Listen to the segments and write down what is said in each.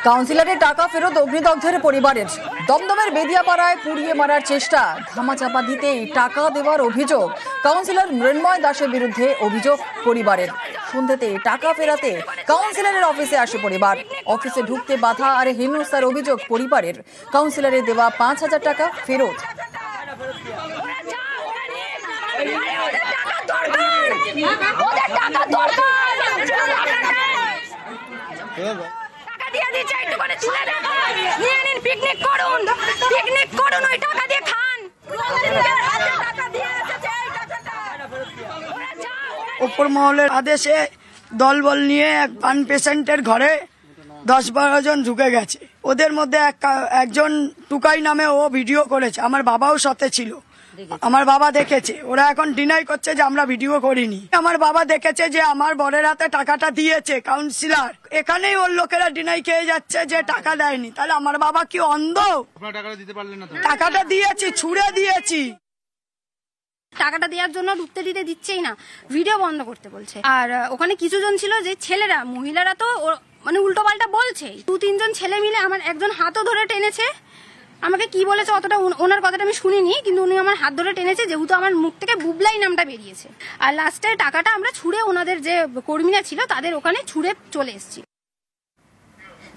কাউন্সিলরের টাকা ফেরত অগ্নিদগ্ধের পরিবারের। দমদমের বেদিয়াপাড়ায় পুড়িয়ে মারার চেষ্টা, ধামাচাপা দিতেই টাকা দেওয়ার অভিযোগ। কাউন্সিলর মৃন্ময় দাসের বিরুদ্ধে অভিযোগ পরিবারের। সন্ধ্যেতে টাকা ফেরাতে কাউন্সিলরের অফিসে আসে পরিবার। অফিসে ঢুকতে বাধা আর হিংসার অভিযোগ পরিবারের। কাউন্সিলরের দেওয়া ৫,০০০ টাকা ফেরত। ওপর মহলের আদেশে দলবল নিয়ে এক পান পেশেন্টের ঘরে ১০-১২ জন ঢুকে গেছে। ওদের মধ্যে একজন টুকাই নামে ও ভিডিও করেছে। আমার বাবাও সাথে ছিল, আমার বাবা দেখেছে। ওরা এখন ডিনাই করছে যে আমরা ভিডিও করিনি। আমার বাবা দেখেছে যে আমার বরের হাতে টাকাটা দিয়েছে কাউন্সিলর। এখানেই ওর লোকেরা ডিনাই খেয়ে যাচ্ছে যে টাকা দেয়নি। তাহলে আমার বাবা কি অন্ধ? টাকাটা দিয়েছি, ছুড়ে দিয়েছি। টাকাটা দেওয়ার জন্য ঢুকতে দিচ্ছেই না, ভিডিও বন্ধ করতে বলছে। আর ওখানে কিছু জন ছিল যে ছেলেরা, মহিলারা তো মানে উল্টো পাল্টা বলছে। ২-৩ জন ছেলে মিলে আমার একজন হাতও ধরে টেনেছে। আমাকে কি বলেছে অতটা ওনার কথাটা আমি শুনিনি, কিন্তু উনি আমার হাত ধরে টেনেছে, যেহেতু আমার মুখ থেকে বুবলাই নামটা বেরিয়েছে। আর লাস্টে টাকাটা আমরা ছুঁড়ে, ওনাদের যে কর্মীরা ছিল তাদের ওখানে ছুঁড়ে চলে এসেছি।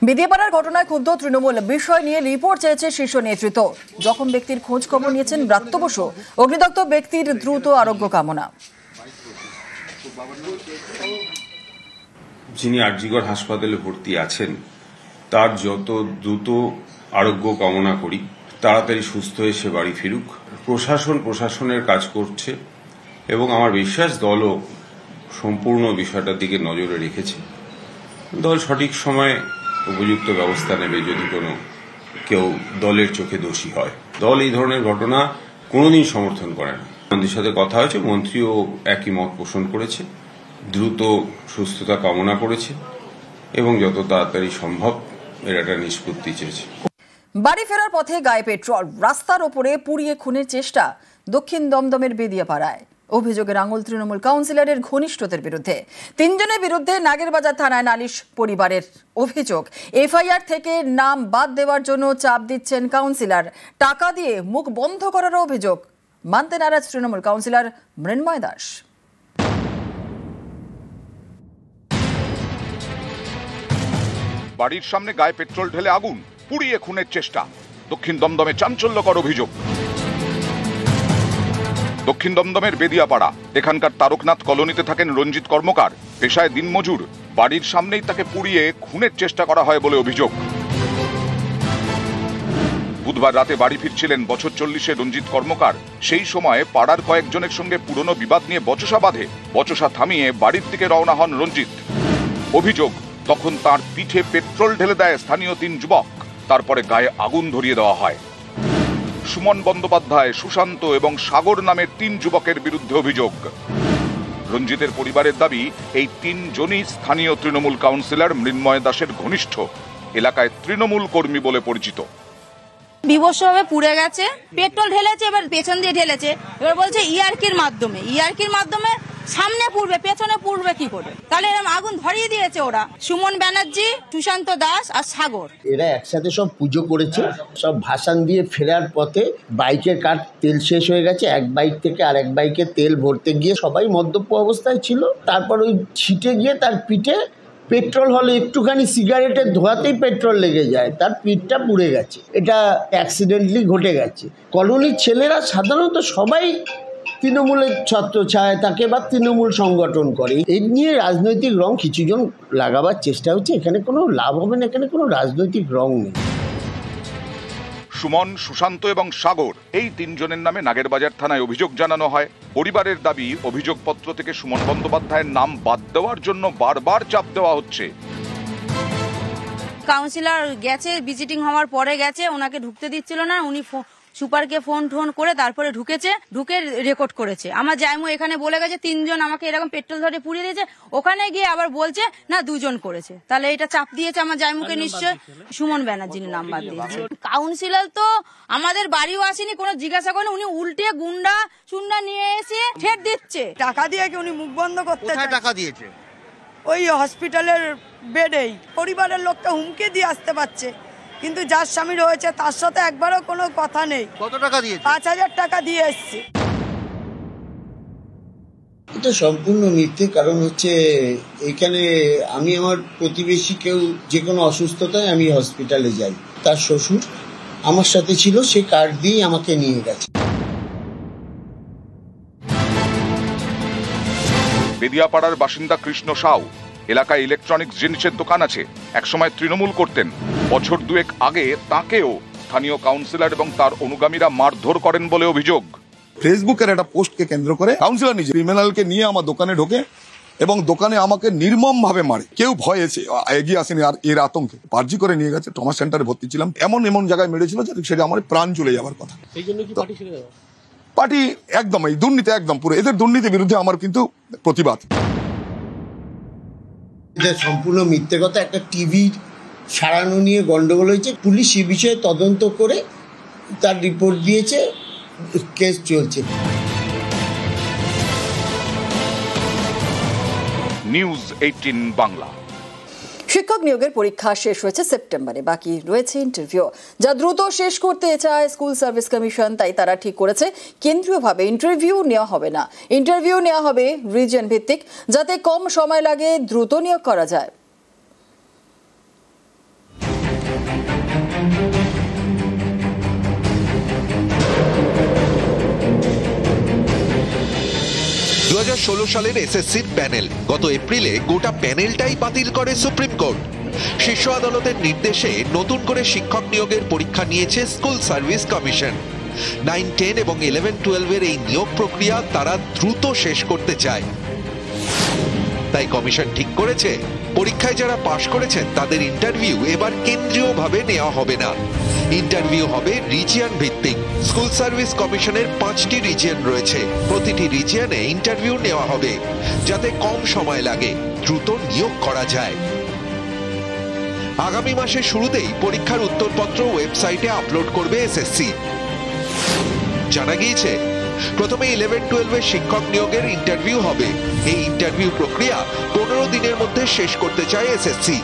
বেদিয়াপাড়ার ঘটনায় ক্ষুব্ধ তৃণমূল। বিষয় নিয়ে রিপোর্ট চেয়েছে শীর্ষ নেতৃত্ব। জখম ব্যক্তির খোঁজ খবর নিয়েছেন ব্রাত্য বসু। অগ্নিদগ্ধ ব্যক্তির দ্রুত আরোগ্য কামনা। যিনি আরজিগড় হাসপাতালে ভর্তি আছেন তার যত দ্রুত আরোগ্য কামনা করি, তাড়াতাড়ি সুস্থ হয়ে সে বাড়ি ফিরুক। প্রশাসনের কাজ করছে এবং আমার বিশ্বাস দলও সম্পূর্ণ বিষয়টার দিকে নজরে রেখেছে। দল সঠিক সময়ে উপযুক্ত ব্যবস্থা নেবে যদি কোনো কেউ দলের চোখে দোষী হয়। দল এই ধরনের ঘটনা কোনোদিন সমর্থন করে না। মন্ত্রীর সাথে কথা হয়েছে, মন্ত্রীও একই মত পোষণ করেছে, দ্রুত সুস্থতা কামনা করেছে এবং যত তাড়াতাড়ি সম্ভব এর একটা নিষ্পত্তি চেয়েছে। বাড়ি ফেরার পথে গায়ে পেট্রোল, রাস্তার ওপরে পুড়িয়ে খুনের চেষ্টা দক্ষিণ দমদমের বেদিয়াপাড়ায়। অভিযোগের আঙুল তৃণমূল কাউন্সিলরের ঘনিষ্ঠদের বিরুদ্ধে। ৩ জনের বিরুদ্ধে নাগেরবাজার থানায় নালিশ পরিবারের। অভিযোগ, এফআইআর থেকে নাম বাদ দেওয়ার জন্য চাপ দিচ্ছেন কাউন্সিলর। টাকা দিয়ে মুখ বন্ধ করার অভিযোগ। মানতে নারাজ তৃণমূল কাউন্সিলর মৃন্ময় দাস। বাড়ির সামনে গায়ে পেট্রোল ঢেলে আগুন, পুড়িয়ে খুনের চেষ্টা। দক্ষিণ দমদমে চাঞ্চল্যকর অভিযোগ। দক্ষিণ দমদমের বেদিয়াপাড়া, এখানকার তারকনাথ কলোনিতে থাকেন রঞ্জিত কর্মকার, পেশায় দিনমজুর। বাড়ির সামনেই তাকে পুড়িয়ে খুনের চেষ্টা করা হয় বলে অভিযোগ। বুধবার রাতে বাড়ি ফিরছিলেন বছর 40-এর রঞ্জিত কর্মকার। সেই সময় পাড়ার কয়েকজনের সঙ্গে পুরনো বিবাদ নিয়ে বচসা বাঁধে। বচসা থামিয়ে বাড়ির দিকে রওনা হন রঞ্জিত। অভিযোগ, তখন তার পিঠে পেট্রোল ঢেলে দেয় স্থানীয় 3 যুবক। তারপরে গায়ে আগুন ধরিয়ে দেওয়া হয়। সুমন বন্দ্যোপাধ্যায়, সুশান্ত এবং সাগর নামের 3 যুবকের বিরুদ্ধে অভিযোগ। রঞ্জিতের পরিবারের দাবি, এই 3 জনই স্থানীয় তৃণমূল কাউন্সিলর মৃন্ময় দাসের ঘনিষ্ঠ। এলাকায় তৃণমূল কর্মী বলে পরিচিত। বিভৎসভাবে পুড়ে গেছে, পেট্রোল ঢেলেছে, এবার পেছন দিয়ে ঢেলেছে। এবার বলছে ইয়ার্কির মাধ্যমে সামনে পুড়বে, পেছনে পুড়বে কি করে? তাহলে এরকম আগুন ধরিয়ে দিয়েছে ওরা। সুমন ব্যানার্জি, সুশান্ত দাস আর সাগর, এরা একসাথে সব পুজো করেছে। সব ভাসান দিয়ে ফেরার পথে বাইকের তেল শেষ হয়ে গেছে। এক বাইক থেকে আরেক বাইকে তেল ভরতে গিয়ে সবাই মদ্যপ অবস্থায় ছিল। তারপর ওই ছিটে গিয়ে তার পিঠে পেট্রোল হলে একটুখানি সিগারেটের ধোয়াতেই পেট্রোল লেগে যায়, তার পিঠটা পুড়ে গেছে। এটা অ্যাক্সিডেন্টলি ঘটে গেছে। কলোনির ছেলেরা সাধারণত সবাই তৃণমূলের ছত্র ছায় থাকে বা তৃণমূল সংগঠন করে। এই নিয়ে রাজনৈতিক রং কিছুজন লাগাবার চেষ্টা হচ্ছে। এখানে কোনো লাভ হবে না, এখানে কোনো রাজনৈতিক রং নেই। সুমন, সুশান্ত এবং সাগর, এই 3 জনের নামে নাগেরবাজার থানায় অভিযোগ জানানো হয়। পরিবারের দাবি, অভিযোগপত্র থেকে সুমন বন্দ্যোপাধ্যায়ের নাম বাদ দেওয়ার জন্য বারবার চাপ দেওয়া হচ্ছে। কাউন্সিলর গেছে, ভিজিটিং হওয়ার পরে গেছে, ওনাকে ঢুকতে দিচ্ছিল না। উনি সুপারকে ফোন করে তারপরে ঢুকে রেকর্ড করেছে। আমার জায়মু এখানে বলে গেছে 3 জন আমাকে এরকম পেট্রোল ধরে পুড়িয়ে দিয়েছে। ওখানে গিয়ে আবার বলছে না 2 জন করেছে। তাহলে এটা চাপ দিয়েছে আমার জায়মুকে নিশ্চয়। সুমন ব্যানার্জির নাম বাদ দিয়েছে। কাউন্সিলর তো আমাদের বাড়িও আসেনি, কোনো জিজ্ঞাসা করেনি। উনি উল্টে গুন্ডা চুন্ডা নিয়ে এসে ঠেট দিচ্ছে। টাকা দিয়ে কি উনি মুখ বন্ধ করতে? টাকা দিয়েছে? ওই হসপিটালের বেডেই। পরিবারের লোকটা হুমকি দিয়ে আসতে পারছে, কিন্তু যার স্বামী রয়েছে তার সাথে একবারও কোনো কথা নেই। কত টাকা দিয়েছে? 5,000 টাকা দিয়ে এসছে। এটা সম্পূর্ণ মিথ্যে। কারণ হচ্ছে এখানে আমি আমার প্রতিবেশী কেউ যে কোনো অসুস্থতায় আমি হসপিটালে যাই, তার শ্বশুর আমার সাথে ছিল, সে কার্ড দিয়ে আমাকে নিয়ে গেছে। বেদিয়াপাড়ার বাসিন্দা কৃষ্ণ সাউ এলাকায় ইলেকট্রনিক্স জিনিসের দোকান আছে। একসময় তৃণমূল করতেন। বছর দুয়েক আগে তাকেও স্থানীয় কাউন্সিলর এবং তার অনুগামীরা মারধর করেন বলে অভিযোগ। ফেসবুকের একটা পোস্টকে কেন্দ্র করে কাউন্সিলর নিজে ক্রিমিনালকে নিয়ে আমার দোকানে ঢোকে এবং দোকানে আমাকে নির্মম ভাবে মারে। কেউ ভয়ে এগিয়ে আসেনি, আর এর আতঙ্কে পার্জি করে নিয়ে গেছে। ট্রমা সেন্টারে ভর্তি ছিলাম, এমন জায়গায় মেরেছিল যাতে সেটা আমার প্রাণ চলে যাওয়ার কথা। পার্টি একদম এই দুর্নীতি, একদম পুরো এদের দুর্নীতির বিরুদ্ধে আমার কিন্তু প্রতিবাদ। এটা সম্পূর্ণ মিথ্যে কথা। একটা টিভি সারানো নিয়ে গন্ডগোল হয়েছে, পুলিশ এই বিষয়ে তদন্ত করে তার রিপোর্ট দিয়েছে, কেস চলছে। নিউজ 18 বাংলা। শিক্ষক নিয়োগের পরীক্ষা শেষ হয়েছে সেপ্টেম্বরে, বাকি রয়েছে ইন্টারভিউ, যা দ্রুত শেষ করতে চায় স্কুল সার্ভিস কমিশন। তাই তারা ঠিক করেছে কেন্দ্রীয়ভাবে ইন্টারভিউ নেওয়া হবে না, ইন্টারভিউ নেওয়া হবে রিজিয়ন ভিত্তিক, যাতে কম সময় লাগে, দ্রুত নিয়োগ করা যায়। 2016 সালের এসএসসির প্যানেল গত এপ্রিলে গোটা প্যানেলটাই বাতিল করে সুপ্রিম কোর্ট। শীর্ষ আদালতের নির্দেশে নতুন করে শিক্ষক নিয়োগের পরীক্ষা নিয়েছে স্কুল সার্ভিস কমিশন। 9, 10 এবং 11, 12 এই নিয়োগ প্রক্রিয়া তারা দ্রুত শেষ করতে চায়। তাই কমিশন ঠিক করেছে পরীক্ষায় যারা পাশ করেছেন তাদের ইন্টারভিউ এবার কেন্দ্রীয়ভাবে নেওয়া হবে না, ইন্টারভিউ হবে রিজিয়ন ভিত্তিক। স্কুল সার্ভিস কমিশনের 5টি রিজিয়ন রয়েছে, প্রতিটি রিজিয়নে ইন্টারভিউ নেওয়া হবে যাতে কম সময় লাগে, দ্রুত নিয়োগ করা যায়। আগামী মাসের শুরুতেই পরীক্ষার উত্তরপত্র ওয়েবসাইটে আপলোড করবে এসএসসি। জানা গিয়েছে প্রথমে 11, 12 শিক্ষক নিয়োগের ইন্টারভিউ হবে। এই ইন্টারভিউ প্রক্রিয়া 15 দিনের মধ্যে শেষ করতে চায় এসএসসি।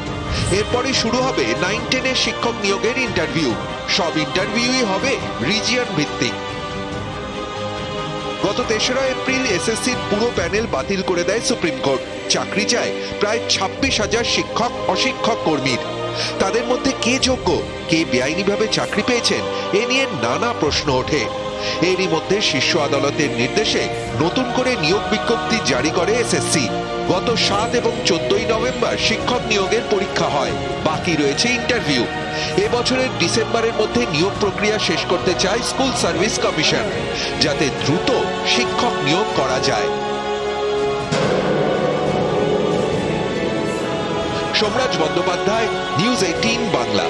এরপরে শুরু হবে 9, 10 শিক্ষক নিয়োগের ইন্টারভিউ। সব ইন্টারভিউই হবে রিজিয়ন ভিত্তিক। গত 3রা এপ্রিল এসএসসির পুরো প্যানেল বাতিল করে দেয় সুপ্রিম কোর্ট। চাকরি চায় প্রায় 26,000 শিক্ষক অশিক্ষক কর্মীর। তাদের মধ্যে কে যোগ্য, কে বেআইনিভাবে চাকরি পেয়েছেন, এ নিয়ে নানা প্রশ্ন ওঠে। এরই মধ্যে শীর্ষ আদালতের নির্দেশে নতুন করে নিয়োগ বিজ্ঞপ্তি জারি করে এসএসসি। গত 7 এবং 14 নভেম্বর শিক্ষক নিয়োগের পরীক্ষা হয়, বাকি রয়েছে ইন্টারভিউ। এবছরের ডিসেম্বরের মধ্যে নিয়োগ প্রক্রিয়া শেষ করতে চায় স্কুল সার্ভিস কমিশন, যাতে দ্রুত শিক্ষক নিয়োগ করা যায়। সোমরাজ বন্দ্যোপাধ্যায়, নিউজ 18 বাংলা।